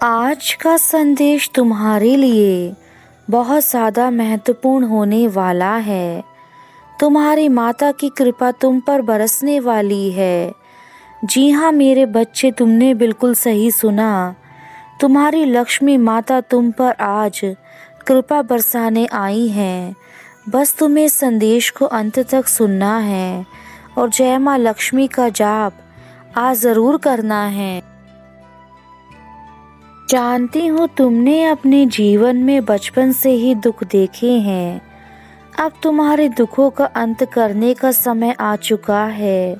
आज का संदेश तुम्हारे लिए बहुत ज़्यादा महत्वपूर्ण होने वाला है। तुम्हारी माता की कृपा तुम पर बरसने वाली है। जी हाँ मेरे बच्चे, तुमने बिल्कुल सही सुना। तुम्हारी लक्ष्मी माता तुम पर आज कृपा बरसाने आई हैं। बस तुम्हें इस संदेश को अंत तक सुनना है और जय माँ लक्ष्मी का जाप आज ज़रूर करना है। जानती हूँ तुमने अपने जीवन में बचपन से ही दुख देखे हैं। अब तुम्हारे दुखों का अंत करने का समय आ चुका है।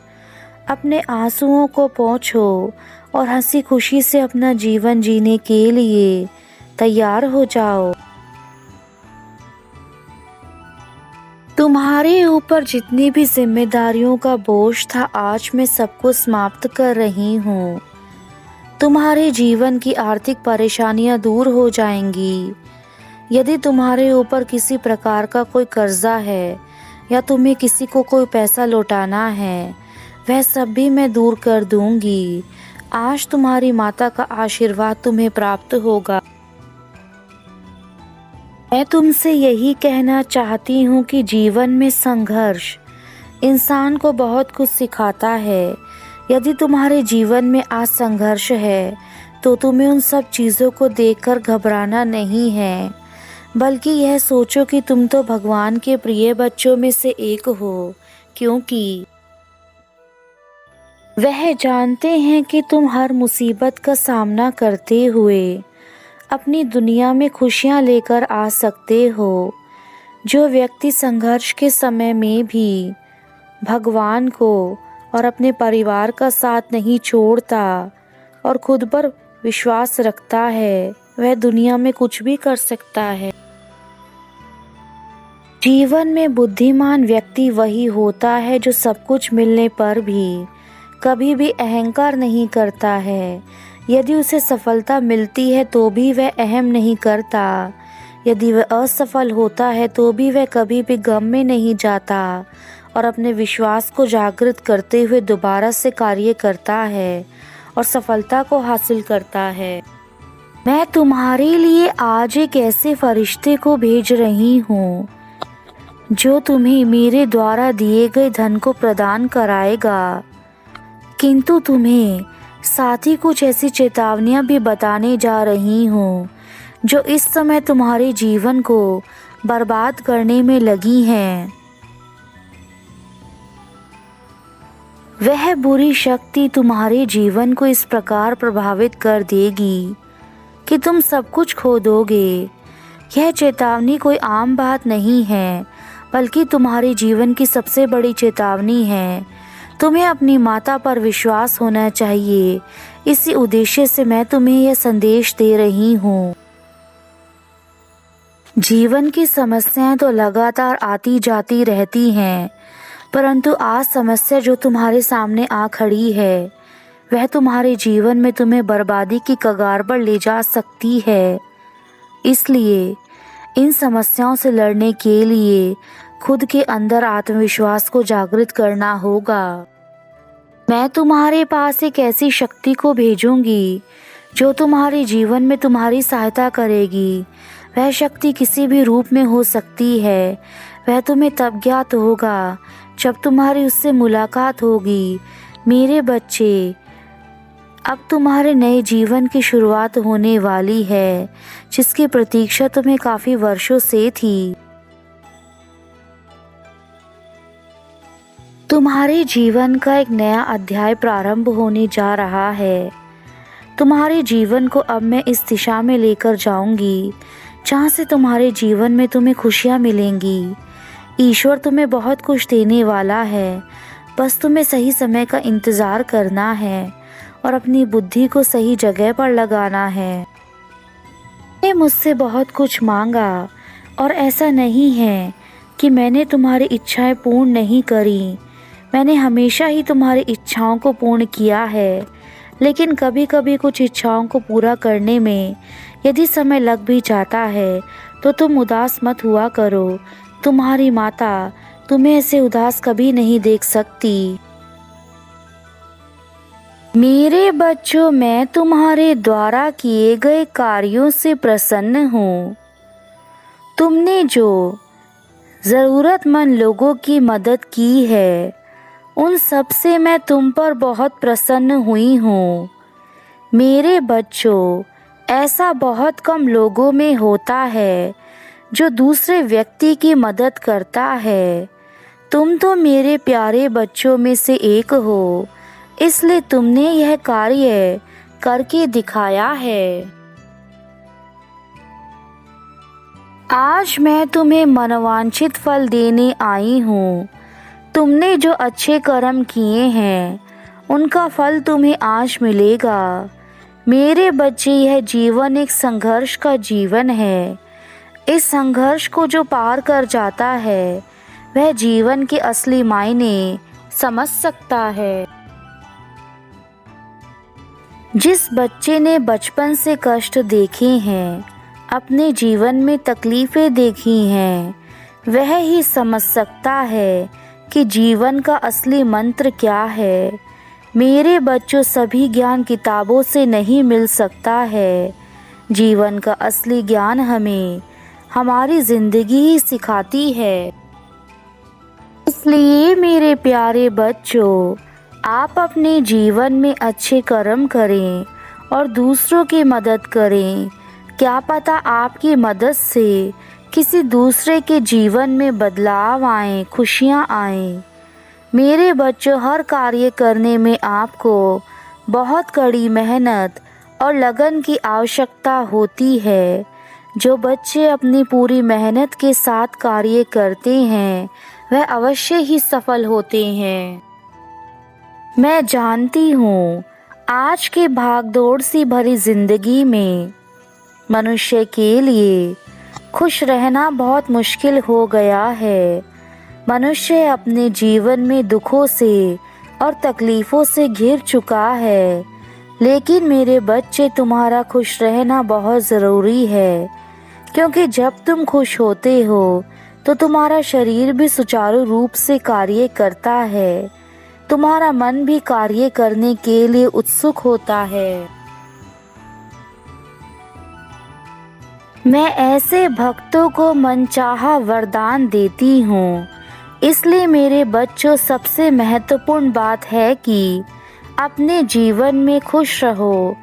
अपने आंसुओं को पोंछो और हंसी खुशी से अपना जीवन जीने के लिए तैयार हो जाओ। तुम्हारे ऊपर जितनी भी जिम्मेदारियों का बोझ था, आज मैं सबको समाप्त कर रही हूँ। तुम्हारे जीवन की आर्थिक परेशानियां दूर हो जाएंगी। यदि तुम्हारे ऊपर किसी प्रकार का कोई कर्जा है या तुम्हें किसी को कोई पैसा लौटाना है, वह सब भी मैं दूर कर दूंगी। आज तुम्हारी माता का आशीर्वाद तुम्हें प्राप्त होगा। मैं तुमसे यही कहना चाहती हूँ कि जीवन में संघर्ष इंसान को बहुत कुछ सिखाता है। यदि तुम्हारे जीवन में आज संघर्ष है तो तुम्हें उन सब चीज़ों को देखकर घबराना नहीं है, बल्कि यह सोचो कि तुम तो भगवान के प्रिय बच्चों में से एक हो, क्योंकि वह जानते हैं कि तुम हर मुसीबत का सामना करते हुए अपनी दुनिया में खुशियाँ लेकर आ सकते हो। जो व्यक्ति संघर्ष के समय में भी भगवान को और अपने परिवार का साथ नहीं छोड़ता और खुद पर विश्वास रखता है, वह दुनिया में कुछ भी कर सकता है। जीवन में बुद्धिमान व्यक्ति वही होता है जो सब कुछ मिलने पर भी कभी भी अहंकार नहीं करता है। यदि उसे सफलता मिलती है तो भी वह अहम नहीं करता। यदि वह असफल होता है तो भी वह कभी भी गम में नहीं जाता और अपने विश्वास को जागृत करते हुए दोबारा से कार्य करता है और सफलता को हासिल करता है। मैं तुम्हारे लिए आज एक ऐसे फरिश्ते को भेज रही हूँ जो तुम्हें मेरे द्वारा दिए गए धन को प्रदान कराएगा, किंतु तुम्हें साथ ही कुछ ऐसी चेतावनियाँ भी बताने जा रही हूँ जो इस समय तुम्हारे जीवन को बर्बाद करने में लगी हैं। वह बुरी शक्ति तुम्हारे जीवन को इस प्रकार प्रभावित कर देगी कि तुम सब कुछ खो दोगे। यह चेतावनी कोई आम बात नहीं है, बल्कि तुम्हारे जीवन की सबसे बड़ी चेतावनी है। तुम्हें अपनी माता पर विश्वास होना चाहिए। इसी उद्देश्य से मैं तुम्हें यह संदेश दे रही हूँ। जीवन की समस्याएं तो लगातार आती जाती रहती हैं, परंतु आज समस्या जो तुम्हारे सामने आ खड़ी है, वह तुम्हारे जीवन में तुम्हें बर्बादी की कगार पर ले जा सकती है। इसलिए इन समस्याओं से लड़ने के लिए खुद के अंदर आत्मविश्वास को जागृत करना होगा। मैं तुम्हारे पास एक ऐसी शक्ति को भेजूंगी जो तुम्हारे जीवन में तुम्हारी सहायता करेगी। वह शक्ति किसी भी रूप में हो सकती है। वह तुम्हें तब ज्ञात होगा जब तुम्हारी उससे मुलाकात होगी। मेरे बच्चे, अब तुम्हारे नए जीवन की शुरुआत होने वाली है, जिसकी प्रतीक्षा तुम्हें काफ़ी वर्षों से थी। तुम्हारे जीवन का एक नया अध्याय प्रारंभ होने जा रहा है। तुम्हारे जीवन को अब मैं इस दिशा में लेकर जाऊंगी जहाँ से तुम्हारे जीवन में तुम्हें खुशियाँ मिलेंगी। ईश्वर तुम्हें बहुत कुछ देने वाला है, बस तुम्हें सही समय का इंतज़ार करना है और अपनी बुद्धि को सही जगह पर लगाना है। मैंने मुझसे बहुत कुछ मांगा और ऐसा नहीं है कि मैंने तुम्हारी इच्छाएं पूर्ण नहीं करी। मैंने हमेशा ही तुम्हारी इच्छाओं को पूर्ण किया है, लेकिन कभी कभी कुछ इच्छाओं को पूरा करने में यदि समय लग भी जाता है तो तुम उदास मत हुआ करो। तुम्हारी माता तुम्हें ऐसे उदास कभी नहीं देख सकती। मेरे बच्चों, मैं तुम्हारे द्वारा किए गए कार्यों से प्रसन्न हूँ। तुमने जो ज़रूरतमंद लोगों की मदद की है, उन सब से मैं तुम पर बहुत प्रसन्न हुई हूँ। मेरे बच्चों, ऐसा बहुत कम लोगों में होता है जो दूसरे व्यक्ति की मदद करता है। तुम तो मेरे प्यारे बच्चों में से एक हो, इसलिए तुमने यह कार्य करके दिखाया है। आज मैं तुम्हें मनोवांछित फल देने आई हूँ। तुमने जो अच्छे कर्म किए हैं, उनका फल तुम्हें आज मिलेगा। मेरे बच्चे, यह जीवन एक संघर्ष का जीवन है। इस संघर्ष को जो पार कर जाता है, वह जीवन के असली मायने समझ सकता है। जिस बच्चे ने बचपन से कष्ट देखे हैं, अपने जीवन में तकलीफ़ें देखी हैं, वह ही समझ सकता है कि जीवन का असली मंत्र क्या है। मेरे बच्चों, सभी ज्ञान किताबों से नहीं मिल सकता है। जीवन का असली ज्ञान हमें हमारी ज़िंदगी ही सिखाती है। इसलिए मेरे प्यारे बच्चों, आप अपने जीवन में अच्छे कर्म करें और दूसरों की मदद करें। क्या पता आपकी मदद से किसी दूसरे के जीवन में बदलाव आए, खुशियाँ आएं। मेरे बच्चों, हर कार्य करने में आपको बहुत कड़ी मेहनत और लगन की आवश्यकता होती है। जो बच्चे अपनी पूरी मेहनत के साथ कार्य करते हैं, वह अवश्य ही सफल होते हैं। मैं जानती हूँ, आज के भागदौड़ सी भरी जिंदगी में मनुष्य के लिए खुश रहना बहुत मुश्किल हो गया है। मनुष्य अपने जीवन में दुखों से और तकलीफ़ों से घिर चुका है। लेकिन मेरे बच्चे, तुम्हारा खुश रहना बहुत ज़रूरी है, क्योंकि जब तुम खुश होते हो तो तुम्हारा शरीर भी सुचारू रूप से कार्य करता है। तुम्हारा मन भी कार्य करने के लिए उत्सुक होता है। मैं ऐसे भक्तों को मनचाहा वरदान देती हूँ। इसलिए मेरे बच्चों, सबसे महत्वपूर्ण बात है कि अपने जीवन में खुश रहो।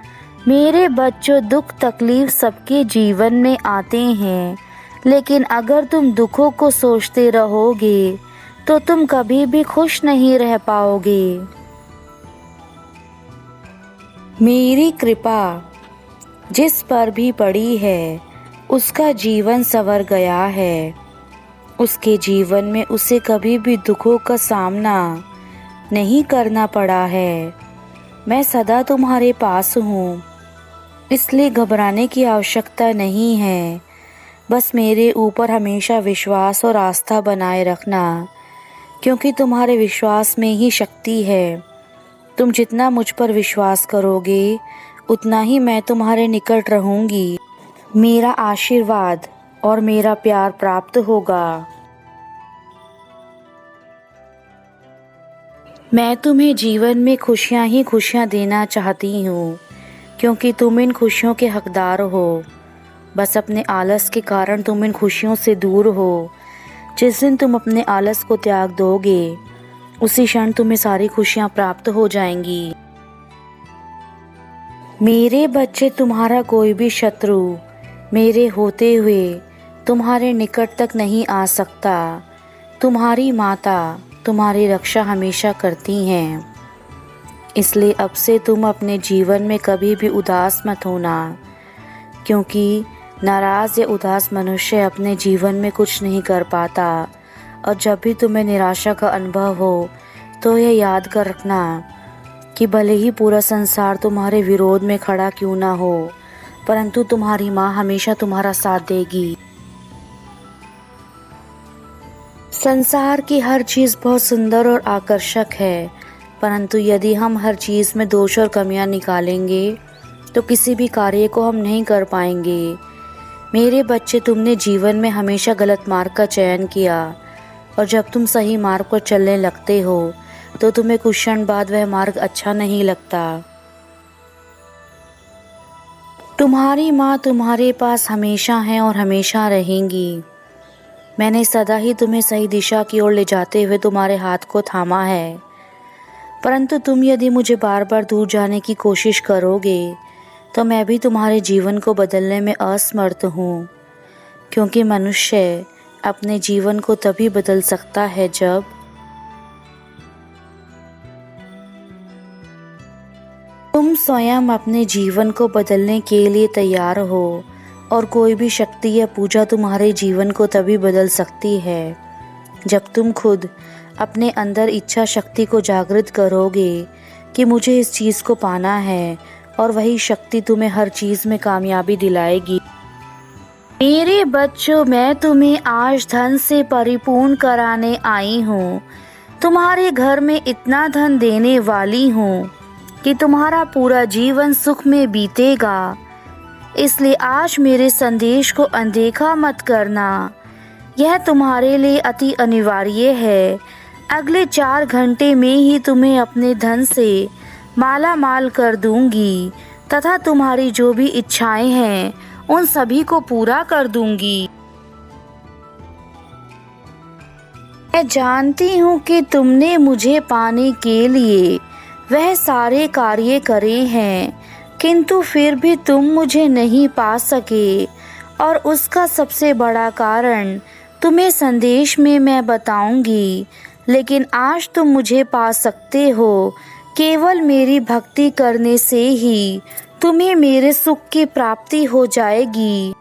मेरे बच्चों, दुख तकलीफ सबके जीवन में आते हैं, लेकिन अगर तुम दुखों को सोचते रहोगे तो तुम कभी भी खुश नहीं रह पाओगे। मेरी कृपा जिस पर भी पड़ी है, उसका जीवन संवर गया है। उसके जीवन में उसे कभी भी दुखों का सामना नहीं करना पड़ा है। मैं सदा तुम्हारे पास हूँ, इसलिए घबराने की आवश्यकता नहीं है। बस मेरे ऊपर हमेशा विश्वास और आस्था बनाए रखना, क्योंकि तुम्हारे विश्वास में ही शक्ति है। तुम जितना मुझ पर विश्वास करोगे, उतना ही मैं तुम्हारे निकट रहूँगी। मेरा आशीर्वाद और मेरा प्यार प्राप्त होगा। मैं तुम्हें जीवन में खुशियाँ ही खुशियाँ देना चाहती हूँ, क्योंकि तुम इन खुशियों के हकदार हो। बस अपने आलस के कारण तुम इन खुशियों से दूर हो। जिस दिन तुम अपने आलस को त्याग दोगे, उसी क्षण तुम्हें सारी खुशियाँ प्राप्त हो जाएंगी। मेरे बच्चे, तुम्हारा कोई भी शत्रु मेरे होते हुए तुम्हारे निकट तक नहीं आ सकता। तुम्हारी माता तुम्हारी रक्षा हमेशा करती हैं। इसलिए अब से तुम अपने जीवन में कभी भी उदास मत होना, क्योंकि नाराज़ या उदास मनुष्य अपने जीवन में कुछ नहीं कर पाता। और जब भी तुम्हें निराशा का अनुभव हो, तो यह याद कर रखना कि भले ही पूरा संसार तुम्हारे विरोध में खड़ा क्यों ना हो, परंतु तुम्हारी माँ हमेशा तुम्हारा साथ देगी। संसार की हर चीज़ बहुत सुंदर और आकर्षक है, परंतु यदि हम हर चीज़ में दोष और कमियां निकालेंगे तो किसी भी कार्य को हम नहीं कर पाएंगे। मेरे बच्चे, तुमने जीवन में हमेशा गलत मार्ग का चयन किया, और जब तुम सही मार्ग पर चलने लगते हो तो तुम्हें कुछ क्षण बाद वह मार्ग अच्छा नहीं लगता। तुम्हारी माँ तुम्हारे पास हमेशा है और हमेशा रहेंगी। मैंने सदा ही तुम्हें सही दिशा की ओर ले जाते हुए तुम्हारे हाथ को थामा है, परंतु तुम यदि मुझे बार बार दूर जाने की कोशिश करोगे तो मैं भी तुम्हारे जीवन को बदलने में असमर्थ हूँ, क्योंकि मनुष्य अपने जीवन को तभी बदल सकता है जब तुम स्वयं अपने जीवन को बदलने के लिए तैयार हो। और कोई भी शक्ति या पूजा तुम्हारे जीवन को तभी बदल सकती है जब तुम खुद अपने अंदर इच्छा शक्ति को जागृत करोगे कि मुझे इस चीज़ को पाना है, और वही शक्ति तुम्हें हर चीज़ में कामयाबी दिलाएगी। मेरे बच्चों, मैं तुम्हें आज धन से परिपूर्ण कराने आई हूँ। तुम्हारे घर में इतना धन देने वाली हूँ कि तुम्हारा पूरा जीवन सुख में बीतेगा। इसलिए आज मेरे संदेश को अनदेखा मत करना, यह तुम्हारे लिए अति अनिवार्य है। अगले 4 घंटे में ही तुम्हें अपने धन से माला माल कर दूंगी तथा तुम्हारी जो भी इच्छाएं हैं उन सभी को पूरा कर दूंगी। मैं जानती हूँ कि तुमने मुझे पाने के लिए वह सारे कार्य करे हैं, किंतु फिर भी तुम मुझे नहीं पा सके, और उसका सबसे बड़ा कारण तुम्हें संदेश में मैं बताऊंगी। लेकिन आज तुम मुझे पा सकते हो। केवल मेरी भक्ति करने से ही तुम्हें मेरे सुख की प्राप्ति हो जाएगी।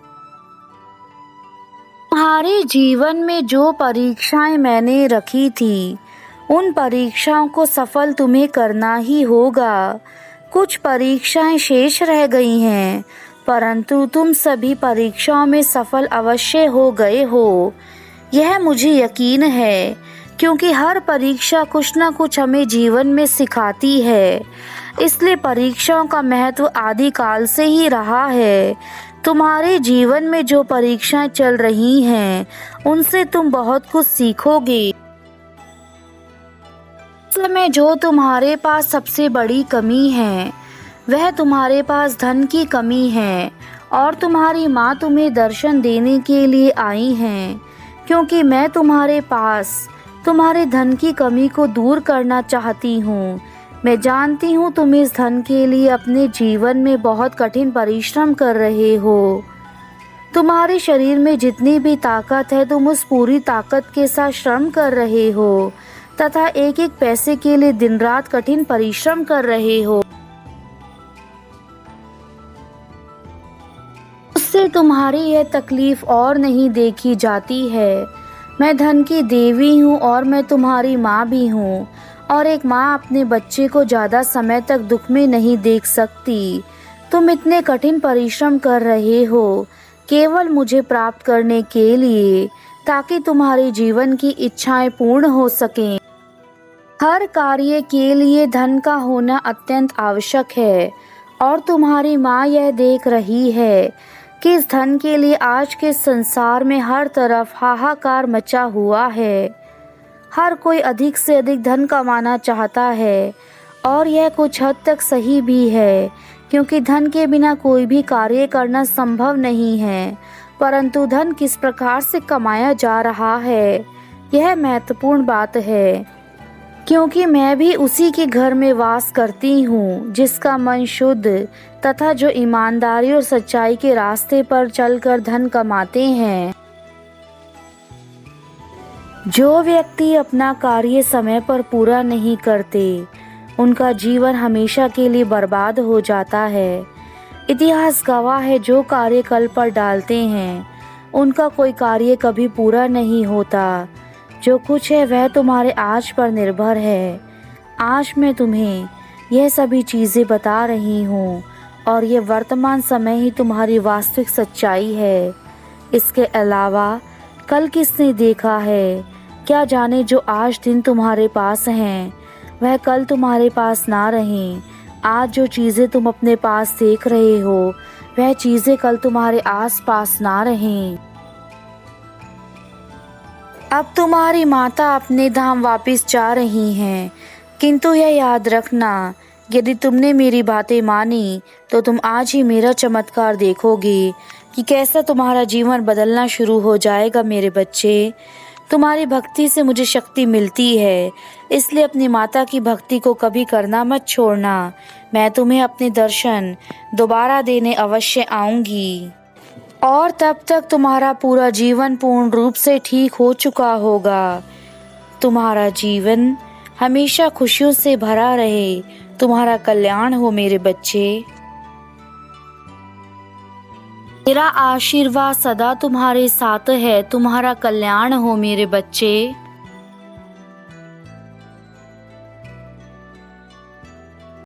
तुम्हारे जीवन में जो परीक्षाएं मैंने रखी थी उन परीक्षाओं को सफल तुम्हें करना ही होगा। कुछ परीक्षाएं शेष रह गई हैं, परंतु तुम सभी परीक्षाओं में सफल अवश्य हो गए हो, यह मुझे यकीन है, क्योंकि हर परीक्षा कुछ न कुछ हमें जीवन में सिखाती है। इसलिए परीक्षाओं का महत्व आदिकाल से ही रहा है। तुम्हारे जीवन में जो परीक्षाएं चल रही हैं उनसे तुम बहुत कुछ सीखोगे। में जो तुम्हारे पास सबसे बड़ी कमी है वह तुम्हारे पास धन की कमी है, और तुम्हारी माँ तुम्हें दर्शन देने के लिए आई हैं, क्योंकि मैं तुम्हारे पास तुम्हारे धन की कमी को दूर करना चाहती हूँ। मैं जानती हूँ तुम इस धन के लिए अपने जीवन में बहुत कठिन परिश्रम कर रहे हो। तुम्हारे शरीर में जितनी भी ताकत है तुम उस पूरी ताकत के साथ श्रम कर रहे हो तथा एक एक पैसे के लिए दिन रात कठिन परिश्रम कर रहे हो। उससे तुम्हारी यह तकलीफ और नहीं देखी जाती है। मैं धन की देवी हूँ और मैं तुम्हारी माँ भी हूँ, और एक माँ अपने बच्चे को ज़्यादा समय तक दुख में नहीं देख सकती। तुम इतने कठिन परिश्रम कर रहे हो केवल मुझे प्राप्त करने के लिए, ताकि तुम्हारे जीवन की इच्छाएं पूर्ण हो सकें। हर कार्य के लिए धन का होना अत्यंत आवश्यक है, और तुम्हारी माँ यह देख रही है कि इस धन के लिए आज के संसार में हर तरफ हाहाकार मचा हुआ है। हर कोई अधिक से अधिक धन कमाना चाहता है, और यह कुछ हद तक सही भी है, क्योंकि धन के बिना कोई भी कार्य करना संभव नहीं है। परंतु धन किस प्रकार से कमाया जा रहा है यह महत्वपूर्ण बात है, क्योंकि मैं भी उसी के घर में वास करती हूँ जिसका मन शुद्ध तथा जो ईमानदारी और सच्चाई के रास्ते पर चलकर धन कमाते हैं। जो व्यक्ति अपना कार्य समय पर पूरा नहीं करते उनका जीवन हमेशा के लिए बर्बाद हो जाता है। इतिहास गवाह है, जो कार्य कल पर डालते हैं उनका कोई कार्य कभी पूरा नहीं होता। जो कुछ है वह तुम्हारे आज पर निर्भर है। आज मैं तुम्हें यह सभी चीज़ें बता रही हूँ, और ये वर्तमान समय ही तुम्हारी वास्तविक सच्चाई है। इसके अलावा कल किसने देखा है? क्या जाने जो आज दिन तुम्हारे पास हैं वह कल तुम्हारे पास ना रहें। आज जो चीज़ें तुम अपने पास देख रहे हो वह चीज़ें कल तुम्हारे आस पास ना रहें। अब तुम्हारी माता अपने धाम वापस जा रही हैं। किंतु यह याद रखना, यदि तुमने मेरी बातें मानी तो तुम आज ही मेरा चमत्कार देखोगे कि कैसा तुम्हारा जीवन बदलना शुरू हो जाएगा। मेरे बच्चे, तुम्हारी भक्ति से मुझे शक्ति मिलती है, इसलिए अपनी माता की भक्ति को कभी करना मत छोड़ना। मैं तुम्हें अपने दर्शन दोबारा देने अवश्य आऊंगी और तब तक तुम्हारा पूरा जीवन पूर्ण रूप से ठीक हो चुका होगा। तुम्हारा जीवन हमेशा खुशियों से भरा रहे, तुम्हारा कल्याण हो मेरे बच्चे। मेरा आशीर्वाद सदा तुम्हारे साथ है, तुम्हारा कल्याण हो मेरे बच्चे।